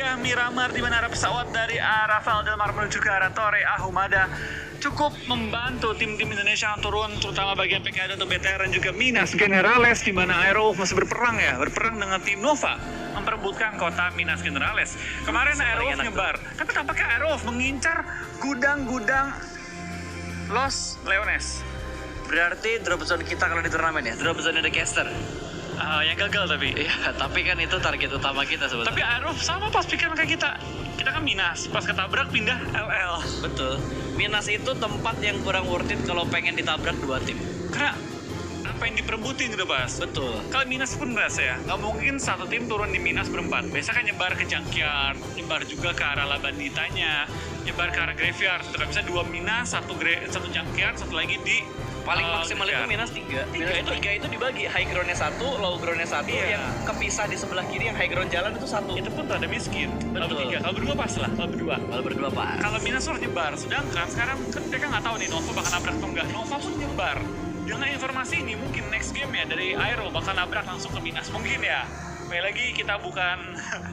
wilayah Miramar di mana arah pesawat dari arah Val del Mar menuju ke arah Torre Ahumada cukup membantu tim-tim Indonesia yang turun, terutama bagian PKD untuk BTR dan juga Minas Generales, di mana Aerowolf masih berperang dengan tim Nova memperebutkan kota Minas Generales. Kemarin Aerowolf nyebar, tapi tampaknya Aerowolf mengincar gudang-gudang Los Leones. Berarti drop zone kita kalau di turnamen ya, drop zone The Caster. Yang gagal tapi. Iya, tapi kan itu target utama kita sebetulnya. Tapi Aerowolf sama pas pikiran kayak kita. Kita kan Minas, pas ketabrak pindah LL. Betul. Minas itu tempat yang kurang worth it kalau pengen ditabrak dua tim. Karena apa yang diperebutin gitu, Bas. Betul. Kalau Minas pun berasa ya, nggak mungkin satu tim turun di Minas berempat. Biasa kan nyebar ke Junkyard, nyebar juga ke arah Labanditanya, nyebar ke arah Graveyard. Itu kan bisa dua Minas, satu Junkyard, satu lagi di Paling maksimal itu Minas 3. Tiga itu dibagi, high groundnya 1, low groundnya 1, Iya. yang kepisah di sebelah kiri yang high ground jalan itu 1. Itu pun rada miskin. Kalau Betul. bertiga, kalau berdua pas lah, kalau berdua. Kalau berdua pas. Kalau Minas harus nyebar, sedangkan sekarang kan mereka nggak tahu nih Nova bakal nabrak atau enggak. Nova pun nyebar. Dengan informasi ini mungkin next game ya dari Aero bakal nabrak langsung ke Minas. Mungkin ya. Baik lagi kita bukan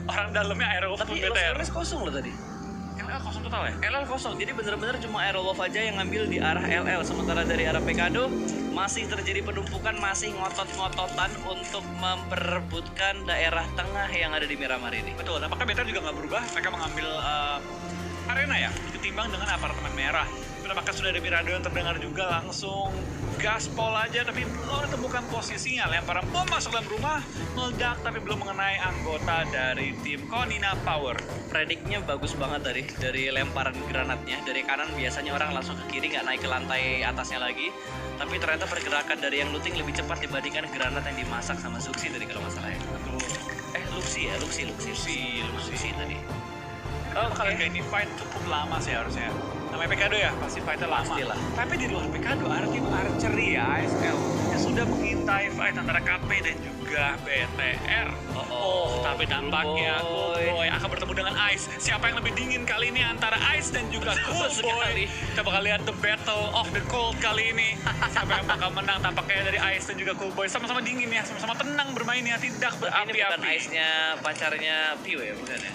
orang dalamnya Aero Tapi pun Los BTR. Leones kosong loh tadi. LL kosong total ya? LL kosong, jadi bener-bener cuma Aerowolf aja yang ngambil di arah LL. Sementara dari arah Pekado masih terjadi penumpukan, masih ngotot-ngototan untuk memperebutkan daerah tengah yang ada di Miramar ini. Betul, apakah BTR juga nggak berubah? Mereka mengambil arena ya, ketimbang dengan apartemen merah. Apakah sudah ada Mirado yang terdengar juga langsung gaspol aja, tapi belum ditemukan posisinya. Lemparan bom masuk dalam rumah, meledak tapi belum mengenai anggota dari tim Konina Power. Prediknya bagus banget dari lemparan granatnya. Dari kanan biasanya orang langsung ke kiri, nggak naik ke lantai atasnya lagi. Tapi ternyata pergerakan dari yang looting lebih cepat dibandingkan granat yang dimasak sama Suksi tadi kalau nggak salah ya. Luxi tadi. Oh, kalau kayak ini fight cukup lama sih harusnya. Namanya Pekado ya, pasti fightnya lama. Pastilah. Tapi di luar Pekado ada tim Archery ya, ASL, yang sudah mengintai fight antara KP dan juga BTR. Tapi tampaknya Cool Boy akan bertemu dengan Ice. Siapa yang lebih dingin kali ini antara Ice dan juga Cool Boy? Kita bakal lihat the battle of the cold kali ini. Siapa yang bakal menang tampaknya dari Ice dan juga Cool Boy. Sama-sama dingin ya, sama-sama tenang bermain ya, tidak Ini bukan berapi-api. ice-nya pacarnya Pio ya, bukan ya?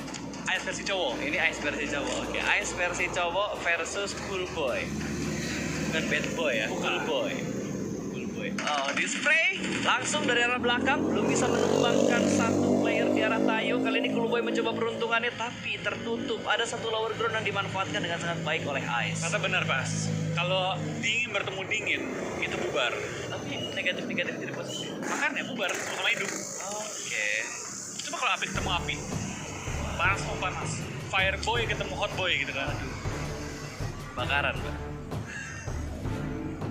Ice versi cowok. Ini Ice versi cowok. Oke, Ice versi cowok versus Cool Boy. Bukan bad boy ya, Bukan. Cool Boy. Cool Boy. Oh, display langsung dari arah belakang, belum bisa menumbangkan satu player di arah Tayo. Kali ini Cool Boy mencoba peruntungannya tapi tertutup. Ada satu lower ground yang dimanfaatkan dengan sangat baik oleh Ice. Kata benar, Pas. Kalau dingin bertemu dingin, itu bubar. Tapi negatif jadi positif. Makanya bubar sama hidup. Oke. Coba kalau api ketemu api. Panas mau panas. Fire boy ketemu hot boy gitu kan. Bakaran, Pak.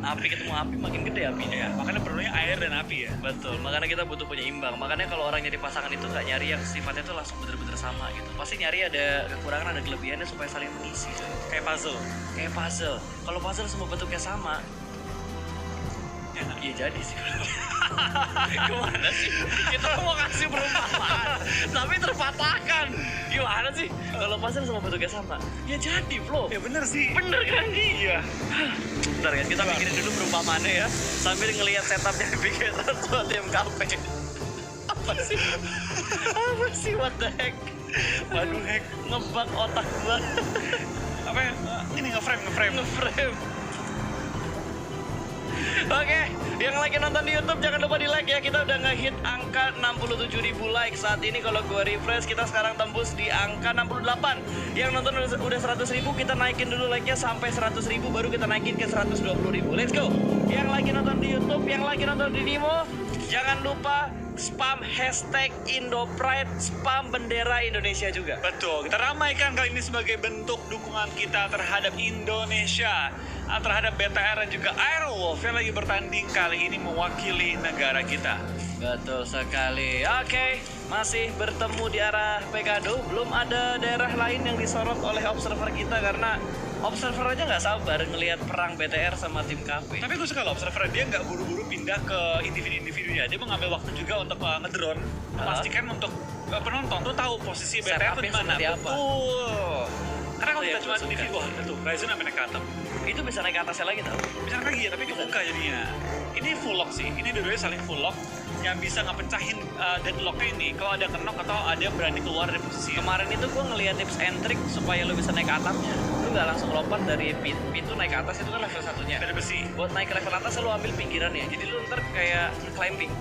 Api ketemu api makin gede apinya. Ya, makanya perlunya air dan api ya. Betul, makanya kita butuh penyeimbang. Makanya kalau orang jadi pasangan itu nggak nyari yang sifatnya tuh langsung bener-bener sama gitu. Pasti nyari ada kekurangan, ada kelebihannya supaya saling mengisi. Kayak puzzle. Kayak puzzle. Kalau puzzle semua bentuknya sama, Ya nggak? ya jadi sih. Gimana sih? Kita mau kasih perumpamaan, tapi terpatahkan. Gimana sih? Kalau puzzle semua bentuknya sama, ya jadi, bro. Ya bener sih. Bener kan nih? Iya. Bentar guys, kita pikirin dulu perumpamaannya ya. Sambil ngelihat setupnya bikin buat tim kafe. Apa sih? What the heck? Waduh, ngebug otak gua. Apa ya? Ini ngeframe. Oke, yang lagi nonton di YouTube jangan lupa di like ya. Kita udah ngehit angka 67.000 like saat ini. Kalau gua refresh kita sekarang tembus di angka 68. Yang nonton udah 100.000, kita naikin dulu like-nya sampai 100.000 baru kita naikin ke 120.000. Let's go. Yang lagi nonton di YouTube, yang lagi nonton di Nimo, jangan lupa spam hashtag IndoPride, spam bendera Indonesia juga. Betul, kita ramaikan kali ini sebagai bentuk dukungan kita terhadap Indonesia, terhadap BTR dan juga Aerowolf yang lagi bertanding kali ini mewakili negara kita. Betul sekali. Oke, masih bertemu di arah Pekado. Belum ada daerah lain yang disorot oleh observer kita karena observer aja nggak sabar ngelihat perang BTR sama tim KP. Tapi gue suka loh observer dia nggak buru-buru pindah ke individu-individunya. Dia mengambil waktu juga untuk ngedrone, memastikan untuk penonton tuh tahu posisi BTR tuh di mana. Seperti apa. Betul. Karena kalau Itu kita yang cuma gua suka. individu, wah itu Ryzen sampai naik ke atap. Itu bisa naik ke atasnya lagi tau. Bisa lagi ya, tapi kebuka jadinya. Ini full lock sih. Ini dua-duanya saling full lock. yang bisa ngepecahin deadlock ini kalau ada knock atau ada yang berani keluar dari posisi. Kemarin itu gue ngeliat tips and trick supaya lo bisa naik ke atapnya. Lo nggak langsung lompat dari pintu naik ke atas, itu kan level satunya. Dari besi. Buat naik ke level atas lo ambil pinggirannya. Jadi lo ntar kayak climbing.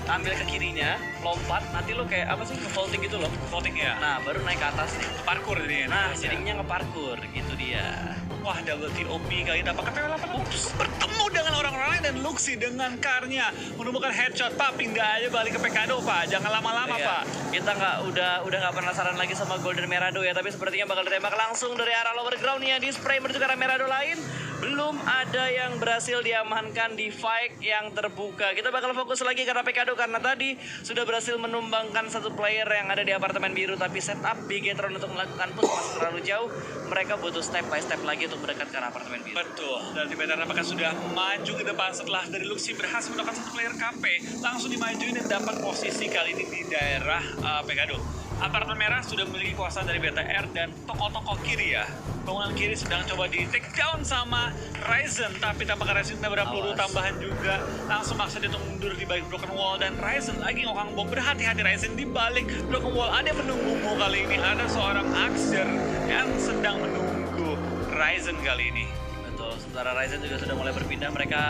Ambil ke kirinya, lompat, nanti lo kayak apa sih, vaulting gitu loh. Voting ya. Nah, baru naik ke atasnya. Parkour ini. Nah, jadinya nge-parkour, gitu dia. Wah, double TOP kali dapat KP8. Ups, bertemu dengan orang-orang lain dan Luxi dengan karnya menemukan headshot. Pak, pindah aja balik ke Pekado, Pak. Jangan lama-lama, Iya. Pak. Kita udah nggak penasaran lagi sama Golden Merado ya, tapi sepertinya bakal ditembak langsung dari arah lower ground-nya. Di spray menuju ke arah Merado lain. Belum ada yang berhasil diamankan di fight yang terbuka. Kita bakal fokus lagi ke arah Pekado karena tadi sudah berhasil menumbangkan satu player yang ada di apartemen biru, tapi setup Bigetron untuk melakukan push masih terlalu jauh. Mereka butuh step by step lagi untuk mendekat ke arah apartemen biru. Betul. Dan di Veteran apakah sudah maju ke depan setelah dari Luxi berhasil mendapatkan satu player KP. Langsung dimajuin dan dapat posisi kali ini di daerah Pekado. Apartemen merah sudah memiliki kuasaan dari BTR dan toko-toko kiri ya. Bangunan kiri sedang coba di take down sama Ryzen, tapi tampaknya Ryzen sudah berapa peluru tambahan juga. Langsung maksa dia untuk mundur di balik broken wall dan Ryzen lagi ngokang bom. Berhati-hati Ryzen di balik broken wall. Ada yang menunggumu kali ini. Ada seorang Axer yang sedang menunggu Ryzen kali ini. Betul, sementara Ryzen juga sudah mulai berpindah. Mereka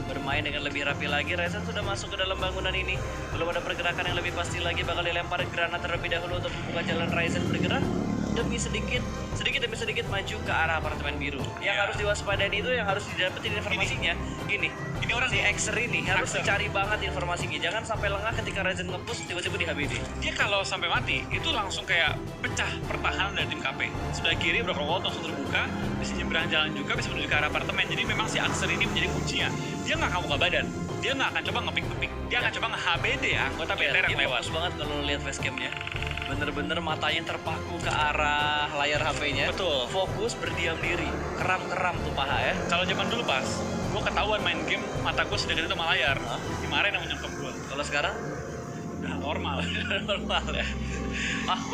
bermain dengan lebih rapi lagi. Ryzen sudah masuk ke dalam bangunan ini. Belum ada pergerakan yang lebih pasti lagi. Bakal dilempar granat terlebih dahulu untuk membuka jalan Ryzen bergerak demi sedikit demi sedikit maju ke arah apartemen biru. Yang harus diwaspadai itu, yang harus didapetin informasinya ini orang si Xer ini harus dicari banget informasinya. Jangan sampai lengah ketika Ryzen nge-push tiba-tiba di HBD. Dia kalau sampai mati itu langsung kayak pecah pertahanan dari tim KP. Sebelah kiri broken wall langsung terbuka, bisa nyebrang jalan juga, bisa menuju ke arah apartemen. Jadi memang si Axer ini menjadi kuncinya. Dia nggak akan buka badan, dia nggak akan coba nge-pick, dia akan coba nge-HBD ya, anggota BTR yang lewat. Fokus banget kalau lihat facecamnya. Bener-bener matanya terpaku ke arah layar HP-nya. Betul. Fokus berdiam diri. Keram-keram tuh paha ya. Kalau zaman dulu pas, gue ketahuan main game, mata gue sedekat itu sama layar. Hah? Dimarahin sama nyokap gue. Kalau sekarang Udah normal. normal ya.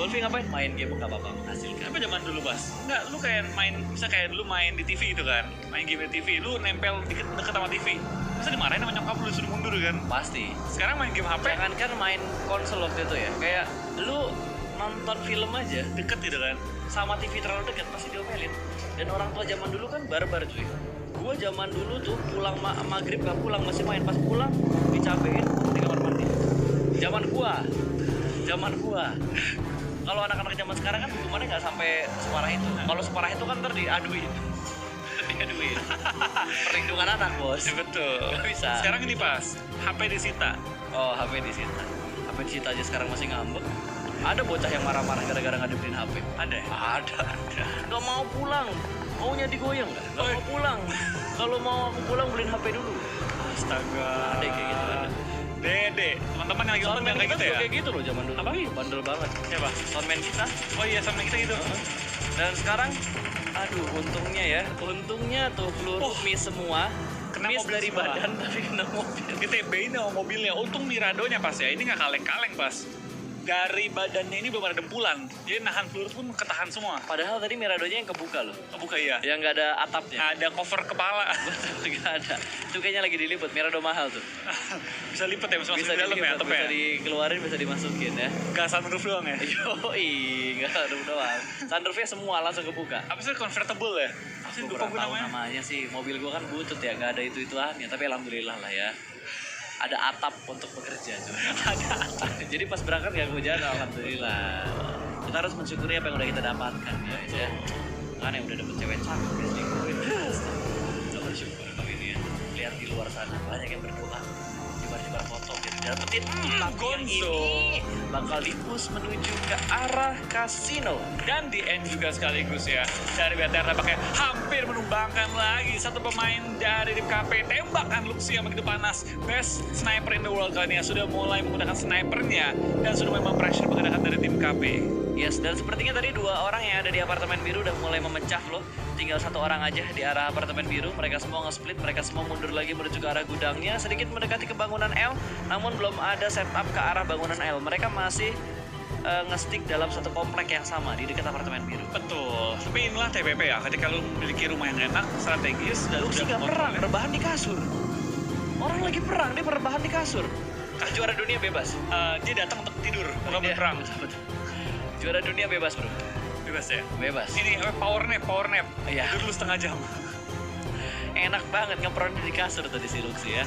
Wolfie ngapain? Main game nggak apa-apa menghasilkan. Tapi zaman dulu pas, enggak, lu kayak main, bisa kayak dulu main di TV itu kan, main game di TV, lu nempel deket sama TV, bisa dimarahin sama nyokap lu, disuruh mundur kan. Pasti. Sekarang main game HP, Jangankan main konsol waktu itu ya, kayak lu nonton film aja deket gitu kan. sama TV terlalu dekat pasti diomelin. Dan orang tua zaman dulu kan barbar cuy. Gua zaman dulu tuh pulang maghrib gak pulang, masih main. Pas pulang dicapein di kamar mandi. Zaman gua. Kalau anak-anak zaman sekarang kan hukumannya nggak sampai separah itu. Kalau separah itu kan ntar diaduin. Perlindungan anak bos. Ya, betul. Gak bisa. Sekarang ini pas, HP disita. Oh, HP disita. HP disita aja sekarang masih ngambek. Ada bocah yang marah-marah gara-gara nggak dibeliin HP. Ada. Ada. Gak mau pulang. Maunya digoyang nggak? Gak mau pulang. Kalau mau aku pulang beliin HP dulu. Astaga. Ada yang kayak gitu ada. Dede, teman-teman yang lagi nonton yang kayak gitu ya? Kayak gitu loh zaman dulu. Apa? Bandel banget. Siapa? Soundman kita. Oh iya, sama kita gitu. Dan sekarang, aduh untungnya tuh peluru miss semua. Kena Miss mobil dari semua. badan tapi kena mobil. Ditebein sama mobilnya. Untung Miradonya pas ya, ini nggak kaleng-kaleng pas. Dari badannya ini belum ada dempulan, jadi nahan peluru pun ketahan semua. Padahal tadi Miradonya yang kebuka loh. Kebuka ya. Yang nggak ada atapnya. Ada cover kepala. Nggak ada. Itu kayaknya lagi diliput. Mirado mahal tuh. Bisa lipet ya, bisa masuk Bisa di dalam ya, diliput, atapnya. bisa dikeluarin, bisa dimasukin ya. Gak sunroof doang ya. Yoi, nggak ada doang. Sunroofnya semua langsung kebuka. Apa sih convertible ya? Apa sih Aku lupa kurang gue tahu namanya. namanya sih. Mobil gua kan butut ya, nggak ada itu-ituannya. Tapi alhamdulillah lah ya. Ada atap untuk bekerja juga. Ada. Jadi pas berangkat nggak hujan, alhamdulillah. Kita harus mensyukuri apa yang udah kita dapatkan ya. Kan yang udah dapet cewek cantik, diselingkuhin. Udah bersyukur kali ini ya. Lihat di luar sana banyak yang berdoa. Nyebar foto biar dapetin. Tapi yang ini bakal dipus menuju ke arah kasino. Dan di end juga sekaligus ya, dari BTR pakai hampir menumbangkan lagi satu pemain dari tim KP. Tembakan Luxi yang begitu panas, best sniper in the world kali ini ya, sudah mulai menggunakan snipernya dan sudah memang pressure menggunakan dari tim KP. Yes, dan sepertinya tadi dua orang yang ada di apartemen biru udah mulai memecah loh. Tinggal satu orang aja di arah apartemen biru. Mereka semua nge-split, mereka semua mundur lagi menuju ke arah gudangnya. Sedikit mendekati ke bangunan L, namun belum ada setup ke arah bangunan L. Mereka masih nge-stick dalam satu komplek yang sama di dekat apartemen biru. Betul, tapi inilah TPP ya, ketika lu memiliki rumah yang enak, strategis, dan Luxi udah gak perang, kontrolnya. rebahan di kasur. Orang lagi perang, dia rebahan di kasur. Juara dunia bebas. Dia datang untuk tidur, kalau Iya, berperang. betul. Juara dunia bebas bro. Bebas ya? Bebas. Ini power nap. Iya. Tidur dulu setengah jam. Enak banget ngeperonnya di kasur tadi si Luxi ya.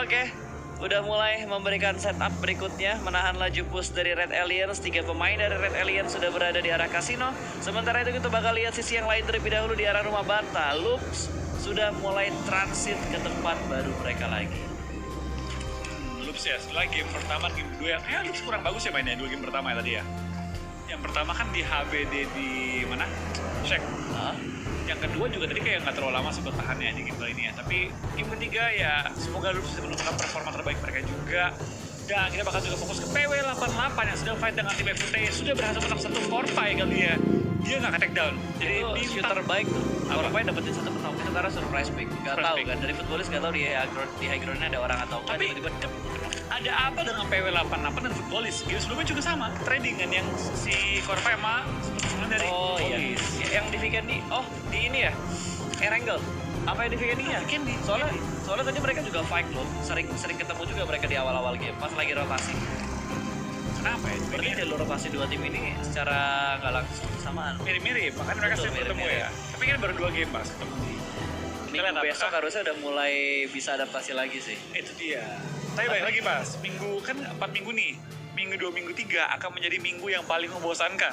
Oke, udah mulai memberikan setup berikutnya, menahan laju push dari Red Aliens. 3 pemain dari Red Aliens sudah berada di arah kasino. Sementara itu kita bakal lihat sisi yang lain terlebih dahulu di arah rumah bata. Lux sudah mulai transit ke tempat baru mereka lagi. Loops ya, setelah game pertama, game kedua yang Loops kurang bagus ya mainnya 2 game pertama ya tadi ya. Yang pertama kan di HBD di mana? Check. Yang kedua juga tadi kayak nggak terlalu lama sih bertahannya di game kali ini ya. Tapi game ketiga ya semoga Loops bisa menemukan performa terbaik mereka juga. Dan kita bakal juga fokus ke PW88 yang sedang fight dengan tim FUT. Sudah berhasil menang 1 Forfai kali ya. Dia nggak ke-take down. Jadi Itu bintang shooter baik tuh. Apa? Orang dapetin 1 knock itu karena surprise pick. Gak Surprise tahu pick. kan, dari futbolis gak tahu di high groundnya ada orang atau enggak. Tapi Tiba-tiba dep. ada apa dengan PW88 dan Footballis? Game sebelumnya juga sama, trading kan yang si Korpa sama dari Oh iya, Footballis. yang di Vikendi, di ini ya, Erangel. Apa yang di Vikendi-nya? Vikendi. Soalnya tadi mereka juga fight loh, sering ketemu juga mereka di awal-awal game, pas lagi rotasi. Kenapa ya? Berarti jalur rotasi dua tim ini secara nggak langsung samaan. Mirip-mirip, makanya mereka Betul, sering bertemu mirip-mirip. ya. Tapi kan baru 2 game pas ketemu. Minggu besok harusnya udah mulai bisa adaptasi lagi sih. Itu dia. Tapi balik lagi pas, minggu kan 4 minggu nih. Minggu 2, minggu 3 akan menjadi minggu yang paling membosankan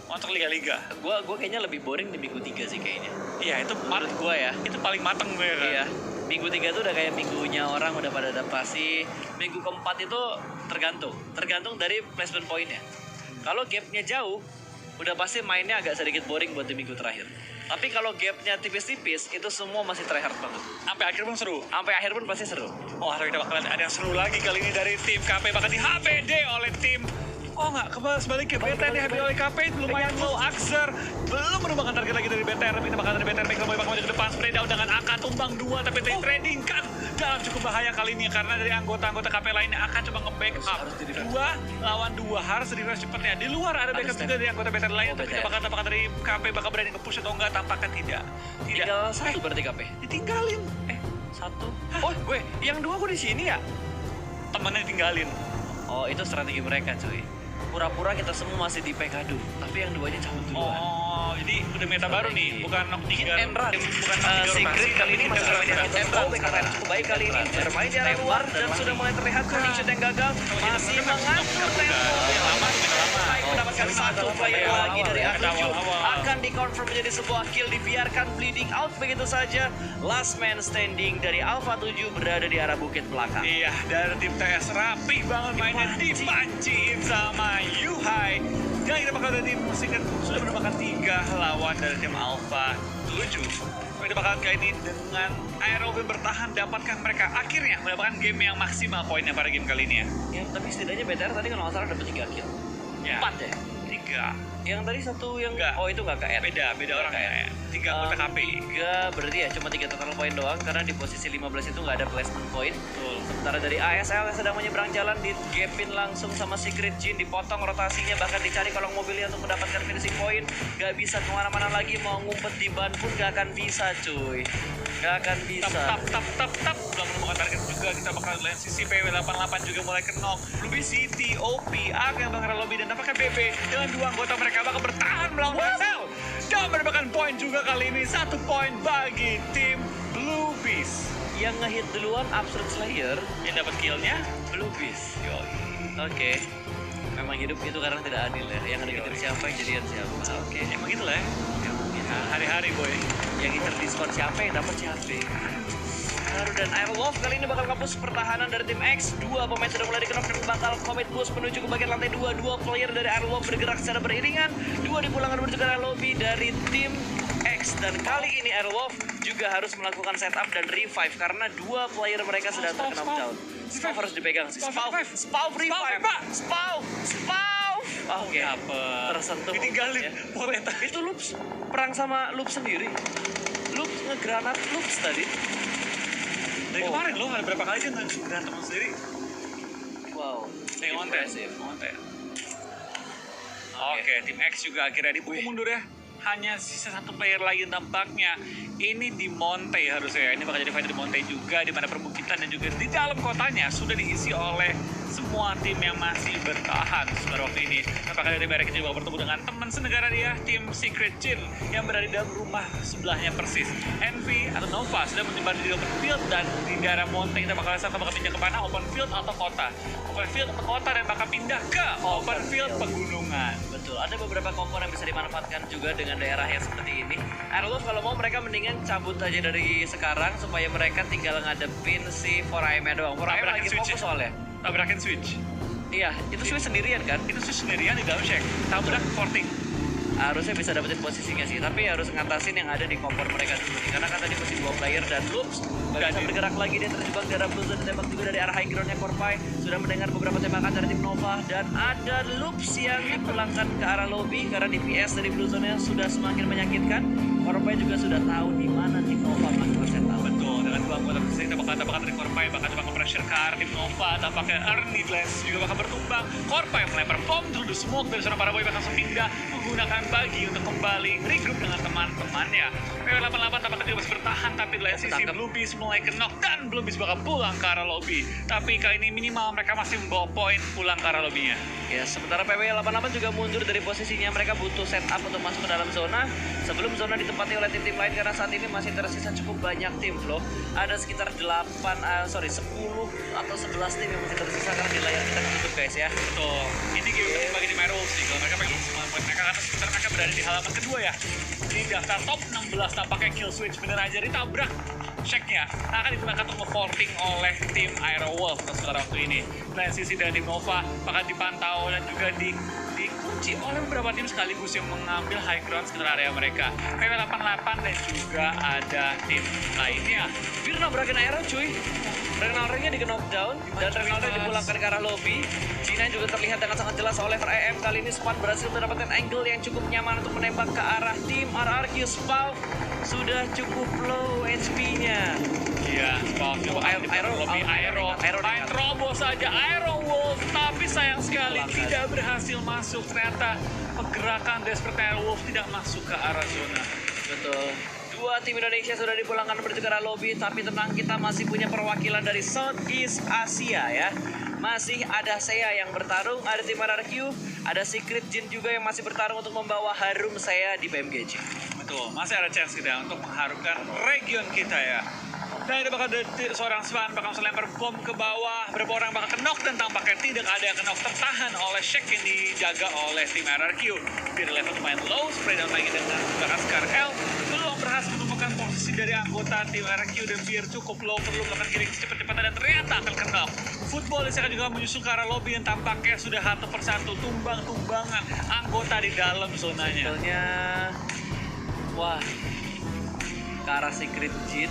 untuk liga-liga. Gua kayaknya lebih boring di minggu 3 sih kayaknya. Iya, itu Menurut gua ya. itu paling mateng gue kan. Iya. Minggu 3 tuh udah kayak minggunya orang udah pada adaptasi. Minggu keempat itu tergantung dari placement pointnya. Kalau gapnya jauh, udah pasti mainnya agak sedikit boring buat di minggu terakhir. Tapi kalau gapnya tipis-tipis, itu semua masih tryhard banget. Sampai akhir pun seru. Sampai akhir pun pasti seru. Oh, hari kita bakalan ada yang seru lagi kali ini dari tim KP bakal di HBD oleh tim. Oh nggak, sebaliknya BTR dihabis oleh KP lumayan low. Axer belum menemukan target lagi dari BTR. Kita bakal dari BTR bakal maju ke depan. Spray down dengan AK tumbang 2 tapi trading kan dalam cukup bahaya kali ini karena dari anggota-anggota KP lainnya akan coba nge-backup. 2 lawan 2 harus di refresh cepatnya. Di luar ada backup juga dari anggota BTR lainnya. Tapi kita bakal tampakkan dari KP bakal berani nge-push atau enggak, tampaknya tidak. Tinggal satu berarti KP. Ditinggalin. Satu. Oh, yang 2 gua di sini ya. Temennya ditinggalin. Oh, itu strategi mereka, cuy. Pura-pura kita semua masih di PK tapi yang 2-nya cabut duluan. Oh, jadi udah meta baru nih, bukan knock 3. Hit and run. Bukan knock 3 Secret kali ini masih rotasi. hit and run. Sekarang cukup baik kali ini. Bermain di arah luar dan sudah mulai terlihat cooling shoot yang gagal. Masih mengatur tempo. Yang lama, Baik, mendapatkan 1 player lagi dari A7. Akan dikonfirm menjadi sebuah kill, dibiarkan bleeding out begitu saja. Last man standing dari Alpha 7 berada di arah bukit belakang. Iya, dari tim TS rapih banget mainnya, dipanciin sama Yuhai. Dan kita bakal dari tim Secret sudah menemukan 3 lawan dari tim Alpha 7. Kita bakal kali ini dengan Aerovin bertahan dapatkan mereka akhirnya mendapatkan game yang maksimal poinnya pada game kali ini ya. Ya, tapi setidaknya BTR tadi kalau nggak salah dapat 3 kill. Ya. 4 ya? 3. Yang tadi satu yang Enggak. oh itu nggak KR. Beda orang ya. 3 anggota KP. 3 berarti ya cuma 3 total poin doang karena di posisi 15 itu nggak ada placement point. Betul. Sementara dari ASL yang sedang menyeberang jalan digapin langsung sama Secret Jin, dipotong rotasinya, bahkan dicari kolong mobilnya untuk mendapatkan finishing point. Gak bisa kemana-mana lagi, mau ngumpet di ban pun gak akan bisa cuy. Gak akan bisa. Tap. Belum menemukan target juga. Kita bakal lihat sisi PW88 juga mulai kenok. Ruby City, OP, yang bakal lobby dan tampaknya BB dengan 2 anggota mereka bakal bertahan melawan ASL. Dan mendapatkan poin juga kali ini. 1 poin bagi tim Blue Beast. Yang ngehit duluan Absolute Slayer, Yang dapat killnya Blue Beast. Yoi. Oke. Memang hidup itu kadang tidak adil ya. Yang deketin siapa, yang jadian siapa. Oke. Emang gitu lah ya. Gitu. Hari-hari boy. Yang interdiskon siapa, yang dapat siapa. Haru dan Airwolf kali ini bakal ngapus pertahanan dari tim X. 2 pemain sudah mulai dikenok dan bakal commit boost menuju ke bagian lantai 2. 2 player dari Airwolf bergerak secara beriringan. 2 dipulangkan menuju ke arah lobby dari tim X. Dan kali ini Airwolf juga harus melakukan setup dan revive karena 2 player mereka sudah terkena down. Spav harus dipegang sih. Spav revive. Spav. Oke. Tersentuh. Ditinggalin. Ya. Poleta. Itu Loops perang sama Loops sendiri. Loops ngegranat Loops tadi. Dari kemarin lo ada berapa kali dia berantem sendiri? Wow. Ngonten. Oke, tim X juga akhirnya dipukul mundur ya. hanya sisa satu player lagi tampaknya. Ini di Monte harusnya ya. Ini bakal jadi fight di Monte juga, di mana perbukitan dan juga di dalam kotanya sudah diisi oleh semua tim yang masih bertahan pada waktu ini. Apakah dari Barek juga bertemu dengan teman senegara dia, tim Secret Jin yang berada di dalam rumah sebelahnya persis. Envy atau Nova sudah menyebar di open field dan di daerah Monte. Kita bakal lihat bakal pindah ke mana, open field atau kota. Open field atau kota dan bakal pindah ke open field pegunungan. Betul, ada beberapa komponen yang bisa dimanfaatkan juga dengan daerah yang seperti ini. Aerolove kalau mau mereka mendingan cabut aja dari sekarang supaya mereka tinggal ngadepin si 4AM-nya doang. 4AM lagi fokus soalnya. Tabrakin switch. Iya, itu switch sendirian kan? Itu switch sendirian di dalam shack. Tabrak porting. Harusnya bisa dapetin posisinya sih, tapi harus ngatasin yang ada di kompor mereka dulu nih. Karena kan tadi masih 2 player dan Loops nggak bisa bergerak lagi, dia terjebak di dalam blue zone. Tembak juga dari arah high ground-nya Korpai. Sudah mendengar beberapa tembakan dari tim Nova dan ada Loops yang dipulangkan ke arah lobby karena DPS dari blue zone-nya sudah semakin menyakitkan. Korpai juga sudah tahu di mana tim Nova melakukan setup. Betul, dengan dua anggota tersebut tembakan dari Korpai bakal coba nge-pressure ke arah tim Nova. Tampaknya Ernie Blast juga bakal bertumbang. Korpai melempar bom through the smoke dari seorang para boy bakal langsung pindah menggunakan bagi untuk kembali regroup dengan teman-temannya. PW88 tampaknya juga masih bertahan, tapi di lain sisi Bluebees mulai knock dan Bluebees bakal pulang ke arah lobby. Tapi kali ini minimal mereka masih membawa poin pulang ke arah lobbynya. Ya, sementara PW88 juga mundur dari posisinya. Mereka butuh setup untuk masuk ke dalam zona sebelum zona ditempati oleh tim-tim lain karena saat ini masih tersisa cukup banyak tim Flo. Ada sekitar 10 atau 11 tim yang masih tersisa karena di layar kita tutup guys ya. Betul. Ini game penting bagi tim Aero sih kalau mereka pengen semua poin mereka karena sekitar mereka berada di halaman kedua ya. Di daftar top 16 tampaknya kill switch bener aja ditabrak. Checknya akan digunakan untuk nge-faulting oleh tim Aerowolf sekarang waktu ini. Dan sisi dari Nova bakal dipantau dan juga dikunci oleh beberapa tim sekaligus yang mengambil high ground sekitar area mereka. PW88 dan juga ada tim lainnya. Bir nabrakin Aero cuy. Renaldernya di knockdown dan Renalder dipulangkan ke arah lobby. Cina juga terlihat dengan sangat jelas oleh RM. Kali ini Span berhasil mendapatkan angle yang cukup nyaman untuk menembak ke arah tim RRQ. Spawn sudah cukup low HP-nya. Iya, Spawn juga Aero main terobos saja Aerowolf, tapi sayang sekali tidak berhasil masuk. Ternyata pergerakan Desperate Aerowolf tidak masuk ke arah zona. Betul. 2 tim Indonesia sudah dipulangkan menuju ke arah lobby, tapi tenang, kita masih punya perwakilan dari Southeast Asia ya. Masih ada Seiya yang bertarung, ada tim RRQ, ada Secret Jin juga yang masih bertarung untuk membawa harum Seiya di PMGC. Betul, masih ada chance kita untuk mengharumkan region kita ya. Dan ada bakal seorang Swan bakal melempar bom ke bawah. Berapa orang bakal kenok dan tampaknya tidak ada yang kenok, tertahan oleh Shaq yang dijaga oleh tim RRQ. Di level lumayan low, spray down lagi dengan Askar L. Belum berhasil menemukan posisi dari anggota tim RRQ dan biar cukup low perlu melakukan killing cepat-cepatan dan ternyata akan kenok. Football akan juga menyusul ke arah lobby yang tampaknya sudah satu persatu tumbang-tumbangan anggota di dalam zonanya. Sebetulnya, wah, ke arah Secret Jin,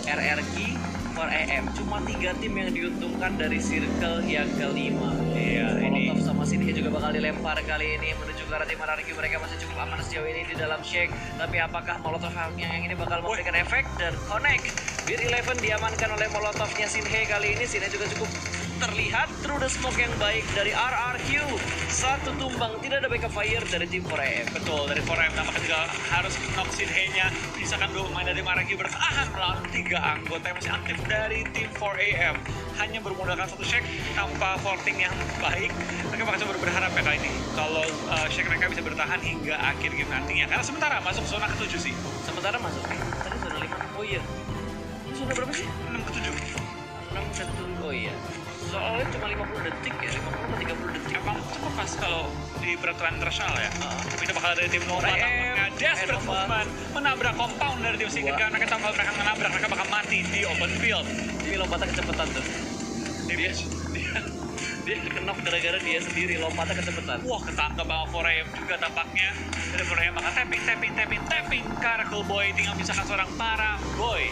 RRQ, 4AM. Cuma 3 tim yang diuntungkan dari circle yang kelima. Iya, ini Molotov sama sini juga bakal dilempar kali ini menuju ke arah tim RRQ. Mereka masih cukup aman sejauh ini di dalam shake. Tapi apakah Molotov yang ini bakal memberikan efek dan connect? Bir 11 diamankan oleh Molotovnya Sinhe kali ini. Sinhe juga cukup terlihat through the smoke yang baik dari RRQ. 1 tumbang, tidak ada backup fire dari tim 4AM. betul, dari 4AM tampaknya juga harus knock Sinhe-nya. Misalkan 2 pemain dari RRQ bertahan melawan 3 anggota yang masih aktif dari tim 4AM. Hanya bermodalkan 1 shake tanpa faulting yang baik. Mereka bakal coba berharap ya kali ini kalau shake mereka bisa bertahan hingga akhir game nantinya. Karena sementara masuk zona ke-7 sih. Sementara masuk. Tadi zona 5. Oh iya. Ini zona berapa sih? 6 ke 7. 6 Oh iya. Soalnya cuma 50 detik ya, 50 atau 30 detik. Emang cukup pas kalau di peraturan internasional ya. Tapi itu bakal dari tim Nova tampaknya desperate movement menabrak compound dari tim Secret karena mereka tahu kalau mereka menabrak mereka bakal mati di open field. Ini lompatnya kecepatan tuh. Dia kenok gara-gara dia sendiri lompatnya kecepatan. Wah, ketangkap sama 4AM juga tampaknya. Dari 4AM bakal tapping ke arah Cool Boy. Tinggal misalkan seorang para boy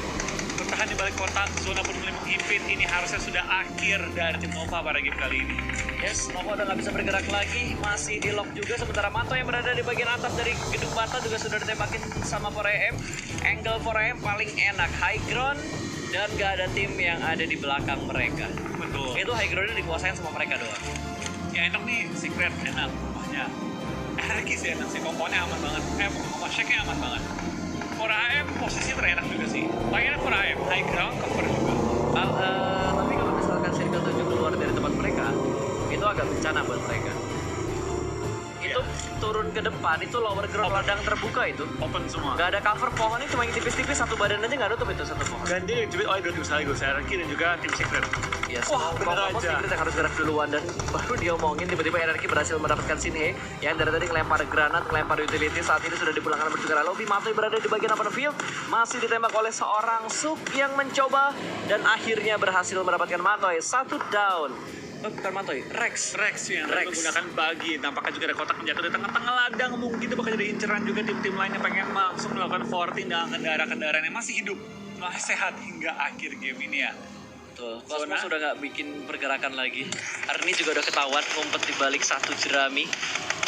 bertahan di balik kotak, zona pun mulai menghimpit. Ini harusnya sudah akhir dari tim Nova pada game kali ini. Yes, Nova udah nggak bisa bergerak lagi, masih di lock juga. Sementara Mato yang berada di bagian atap dari gedung bata juga sudah ditembakin sama 4AM. Angle 4AM paling enak, high ground, dan gak ada tim yang ada di belakang mereka. Betul. Itu high groundnya dikuasain sama mereka doang. Ya enak nih, Secret enak rumahnya. RRQ sih enak sih, komponnya aman banget. Kompo shake-nya aman banget. For AM posisi terenak juga sih. Paling enak for AM, high ground cover juga. Tapi kalau misalkan Circle 7 keluar dari tempat mereka, itu agak bencana buat mereka. Itu turun ke depan, itu lower ground ladang terbuka itu. Open semua. Nggak ada cover, pohonnya cuma yang tipis-tipis, satu badan aja nggak nutup itu satu pohon. Dan dia juga, oh itu sekaligus RRQ dan juga tim Secret. Ya, Wah, bener aja. Secret yang harus gerak duluan dan baru dia omongin tiba-tiba RRQ berhasil mendapatkan Shinhei yang dari tadi ngelempar granat, ngelempar utility, saat ini sudah dipulangkan menuju ke arah lobby. Matoi berada di bagian open field, masih ditembak oleh seorang Suk yang mencoba dan akhirnya berhasil mendapatkan Matoi. Satu down. Oh, bukan Matoi, Rex yang Rex. menggunakan bagi, nampaknya juga ada kotak menjatuh di tengah-tengah ladang, mungkin itu bakal jadi inceran juga tim-tim lainnya pengen langsung melakukan forting dengan kendaraan-kendaraan yang masih hidup, masih sehat hingga akhir game ini ya. Betul, Cosmos sudah nggak bikin pergerakan lagi. Arni juga udah ketahuan ngumpet di balik satu jerami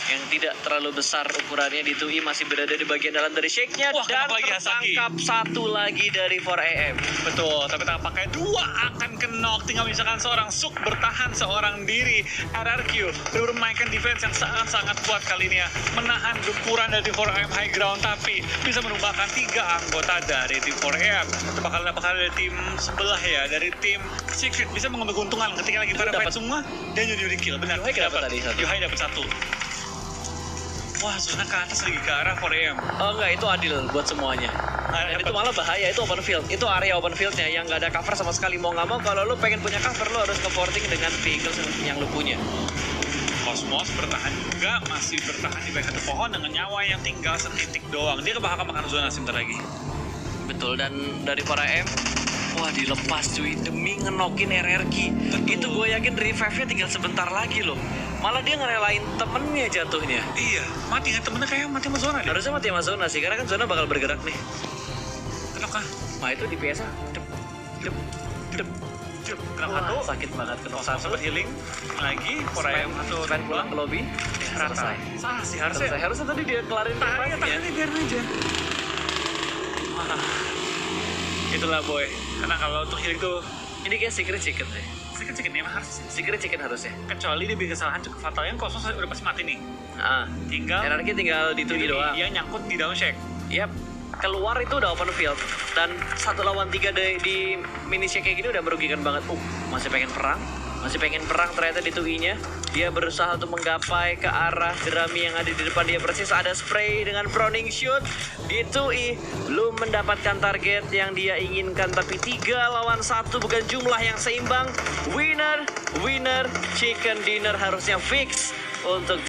yang tidak terlalu besar ukurannya. Di Tui masih berada di bagian dalam dari shake-nya. Wah, dan lagi Hasaki. tertangkap satu lagi dari 4AM. Betul, tapi tampaknya dua akan kenok. Tinggal misalkan seorang Suk bertahan seorang diri. RRQ bermainkan defense yang sangat-sangat kuat kali ini ya. Menahan gempuran dari 4AM high ground, tapi bisa menumbangkan 3 anggota dari tim 4AM. Itu bakal dari tim sebelah ya, dari tim Secret bisa mengambil keuntungan ketika lagi pada fight semua. Dan jadi kill, benar. Yuhai dapat tadi satu. Yuhai dapat 1. Wah, zona ke atas lagi ke arah 4AM. Oh enggak, itu adil buat semuanya. Dan itu malah bahaya, itu open field. Itu area open fieldnya yang nggak ada cover sama sekali. Mau nggak mau, kalau lu pengen punya cover, lu harus ke-porting dengan vehicle yang lu punya. Cosmos bertahan juga, masih bertahan di bawah satu pohon dengan nyawa yang tinggal setitik doang. Dia bakal makan zona sebentar lagi. Betul, dan dari 4AM, wah dilepas cuy, demi ngenokin RRQ. Itu gue yakin revive-nya tinggal sebentar lagi loh. Malah dia ngerelain temennya jatuhnya. Iya, mati nggak temennya kayak mati sama zona deh. Harusnya mati sama zona sih, karena kan zona bakal bergerak nih. Kenok kah? Nah itu di PSA. Kenok Wah, satu. sakit banget kenok Cosmos satu. sempat healing lagi. 4AM satu. Sven pulang ke lobby. Rata. Selesai. Salah sih harusnya. Selesai. Harusnya tadi dia kelarin Tahannya revive-nya. biarin aja. Wah, itulah boy. Karena kalau untuk healing tuh Ini kayak secret chicken deh. sedikit emang harus. Secret chicken harusnya. Kecuali dia bikin kesalahan cukup fatal yang Cosmos udah pasti mati nih. Tinggal RRQ tinggal ditui doang. Dia nyangkut di down shake. Yap, keluar itu udah open field dan 1 lawan 3 di mini shake kayak gini udah merugikan banget. Masih pengen perang ternyata di tuinya. Dia berusaha untuk menggapai ke arah jerami yang ada di depan dia, persis ada spray dengan Browning shoot. Di tui belum mendapatkan target yang dia inginkan, tapi 3 lawan 1 bukan jumlah yang seimbang. Winner chicken dinner harusnya fix untuk